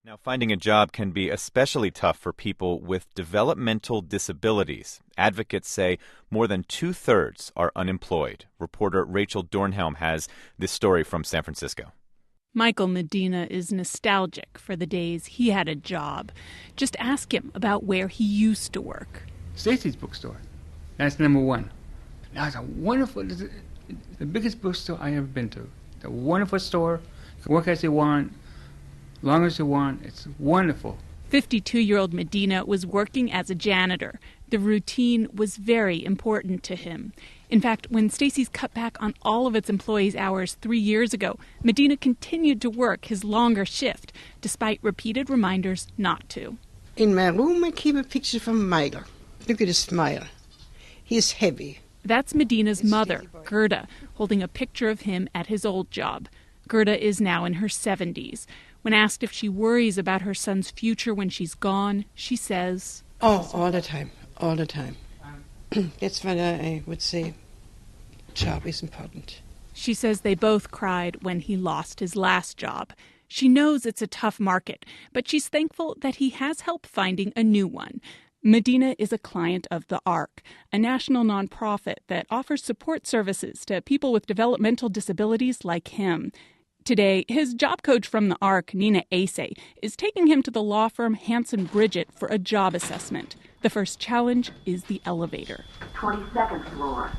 Now, finding a job can be especially tough for people with developmental disabilities. Advocates say more than two-thirds are unemployed. Reporter Rachel Dornhelm has this story from San Francisco. Michael Medina is nostalgic for the days he had a job. Just ask him about where he used to work. Stacy's bookstore. That's number one. Now it's the biggest bookstore I ever been to. It's a wonderful store. You can work as you want, long as you want. It's wonderful. 52-year-old Medina was working as a janitor. The routine was very important to him. In fact, when Stacy's cut back on all of its employees' hours 3 years ago, Medina continued to work his longer shift, despite repeated reminders not to. In my room, I keep a picture from Michael. Look at his smile. He's heavy. That's Medina's mother, Gerda, holding a picture of him at his old job. Gerda is now in her 70s. When asked if she worries about her son's future when she's gone, she says, "Oh, all the time, all the time." That's why I would say job is important. She says they both cried when he lost his last job. She knows it's a tough market, but she's thankful that he has help finding a new one. Medina is a client of the ARC, a national nonprofit that offers support services to people with developmental disabilities like him. Today, his job coach from the ARC, Nina Asay, is taking him to the law firm Hanson Bridget for a job assessment. The first challenge is the elevator. 22nd floor.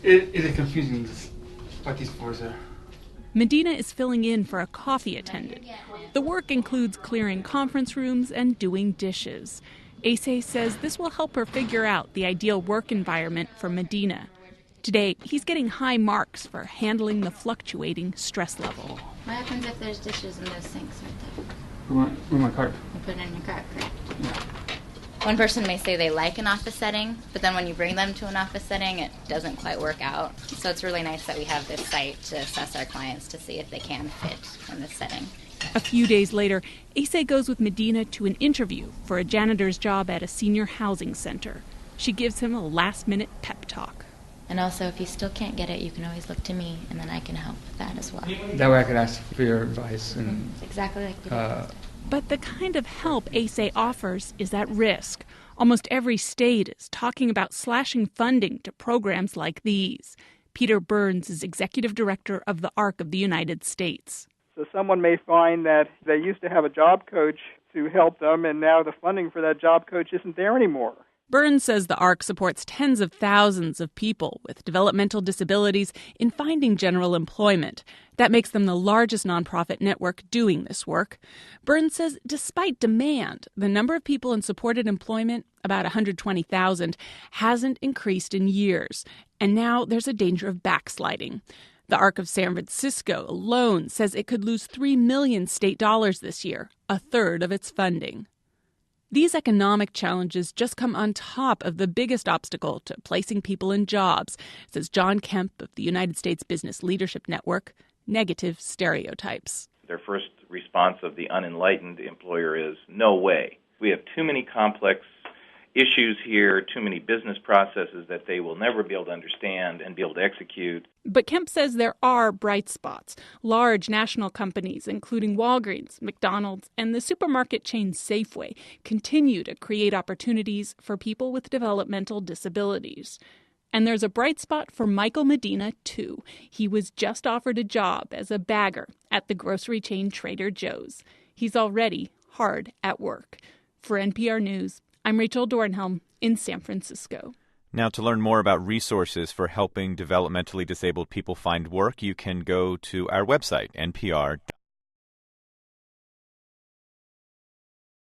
It is confusing what these floors are. Medina is filling in for a coffee attendant. The work includes clearing conference rooms and doing dishes. Asay says this will help her figure out the ideal work environment for Medina. Today, he's getting high marks for handling the fluctuating stress level. What happens if there's dishes in those sinks right there? With my cart. You put it in your cart, correct? Yeah. One person may say they like an office setting, but then when you bring them to an office setting, it doesn't quite work out. So it's really nice that we have this site to assess our clients to see if they can fit in this setting. A few days later, Asay goes with Medina to an interview for a janitor's job at a senior housing center. She gives him a last-minute pep talk. And also, if you still can't get it, you can always look to me, and then I can help with that as well. That way I could ask for your advice. And Exactly like you did. But the kind of help Asay offers is at risk. Almost every state is talking about slashing funding to programs like these. Peter Burns is executive director of the ARC of the United States. So someone may find that they used to have a job coach to help them, and now the funding for that job coach isn't there anymore. Burns says the ARC supports tens of thousands of people with developmental disabilities in finding general employment. That makes them the largest nonprofit network doing this work. Burns says despite demand, the number of people in supported employment, about 120,000, hasn't increased in years. And now there's a danger of backsliding. The ARC of San Francisco alone says it could lose $3 million state dollars this year, a third of its funding. These economic challenges just come on top of the biggest obstacle to placing people in jobs, says John Kemp of the United States Business Leadership Network, negative stereotypes. Their first response of the unenlightened employer is, no way. We have too many complex issues here, too many business processes that they will never be able to understand and be able to execute. But Kemp says there are bright spots. Large national companies, including Walgreens, McDonald's, and the supermarket chain Safeway, continue to create opportunities for people with developmental disabilities. And there's a bright spot for Michael Medina, too. He was just offered a job as a bagger at the grocery chain Trader Joe's. He's already hard at work. For NPR News, I'm Rachel Dornhelm in San Francisco. Now, to learn more about resources for helping developmentally disabled people find work, you can go to our website, npr.org.